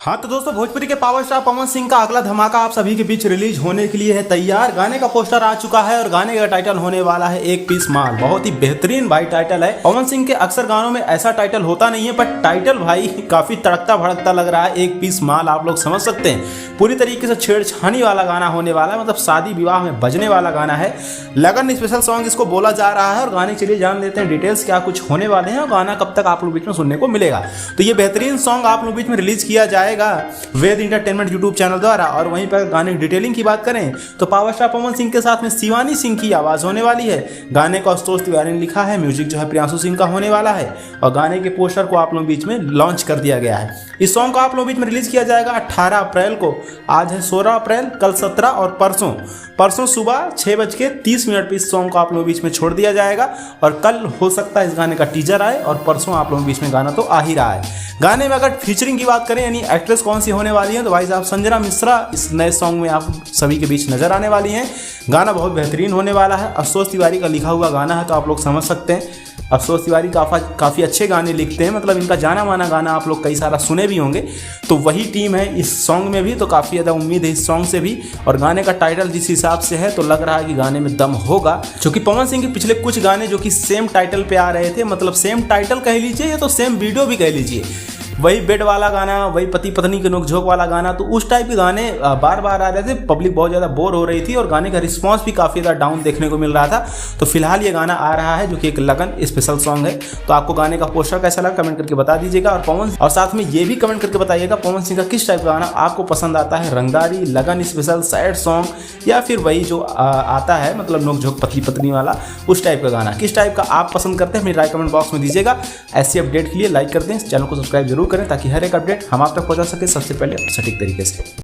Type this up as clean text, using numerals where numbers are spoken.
हाँ तो दोस्तों, भोजपुरी के पावर स्टार पवन सिंह का अगला धमाका आप सभी के बीच रिलीज होने के लिए है तैयार। गाने का पोस्टर आ चुका है और गाने का टाइटल होने वाला है एक पीस माल। बहुत ही बेहतरीन भाई टाइटल है। पवन सिंह के अक्सर गानों में ऐसा टाइटल होता नहीं है, पर टाइटल भाई काफी तड़कता भड़कता लग रहा है। एक पीस माल आप लोग समझ सकते हैं, पूरी तरीके से छेड़छानी वाला गाना होने वाला है, मतलब शादी विवाह में बजने वाला गाना है। लगन स्पेशल सॉन्ग इसको बोला जा रहा है। और गाने के लिए जान लेते हैं डिटेल्स क्या कुछ होने वाले हैं और गाना कब तक आप लोग बीच में सुनने को मिलेगा। तो ये बेहतरीन सॉन्ग आप लोग बीच में रिलीज किया जाएगा वेद एंटरटेनमेंट यूट्यूब चैनल द्वारा। और वहीं पर गाने की डिटेलिंग की बात करें तो पावर स्टार पवन सिंह के साथ में शिवानी सिंह की आवाज होने वाली है। गाने को आशुतोष तिवारी ने लिखा है, म्यूजिक जो है प्रियांशु सिंह का होने वाला है। और गाने के पोस्टर को आप लोग बीच में लॉन्च कर दिया गया है। इस सॉन्ग को आप लोग बीच में रिलीज किया जाएगा 18 अप्रैल को। आज है 16 अप्रैल, कल 17 और परसों सुबह 6:30 पे इस सॉन्ग को आप लोग बीच में छोड़ दिया जाएगा। और कल हो सकता है इस गाने का टीजर आए और परसों आप लोगों के बीच में गाना तो आ ही रहा है। गाने में अगर फीचरिंग की बात करें, यानी एक्ट्रेस कौन सी होने वाली है, तो भाई साहब संजना मिश्रा इस नए सॉन्ग में आप सभी के बीच नजर आने वाली हैं। गाना बहुत बेहतरीन होने वाला है। आशुतोष तिवारी का लिखा हुआ गाना है, तो आप लोग समझ सकते हैं आशुतोष तिवारी काफ़ी अच्छे गाने लिखते हैं। मतलब इनका जाना माना गाना आप लोग कई सारा सुने भी होंगे। तो वही टीम है इस सॉन्ग में भी, तो काफ़ी ज़्यादा उम्मीद है इस सॉन्ग से भी। और गाने का टाइटल जिस हिसाब से है तो लग रहा है कि गाने में दम होगा। क्योंकि पवन सिंह के पिछले कुछ गाने जो कि सेम टाइटल पे आ रहे थे, मतलब सेम टाइटल कह लीजिए या तो सेम वीडियो भी कह लीजिए, वही बेड वाला गाना, वही पति पत्नी के नोकझोंक वाला गाना, तो उस टाइप के गाने बार बार आ रहे थे। पब्लिक बहुत ज़्यादा बोर हो रही थी और गाने का रिस्पांस भी काफ़ी ज़्यादा डाउन देखने को मिल रहा था। तो फिलहाल ये गाना आ रहा है जो कि एक लगन स्पेशल सॉन्ग है। तो आपको गाने का पोस्टर कैसा लगा कमेंट करके बता दीजिएगा। और साथ में ये भी कमेंट करके बताइएगा पवन सिंह का किस टाइप का गाना आपको पसंद आता है, रंगदारी, लगन स्पेशल, सैड सॉन्ग, या फिर वही जो आता है मतलब नोकझोंक पति पत्नी वाला, उस टाइप का गाना किस टाइप का आप पसंद करते हैं अपनी राय कमेंट बॉक्स में दीजिएगा। ऐसी अपडेट के लिए लाइक कर दें, चैनल को सब्सक्राइब जरूर करें ताकि हर एक अपडेट हम आप तक पहुंचा सके सबसे पहले सटीक तरीके से।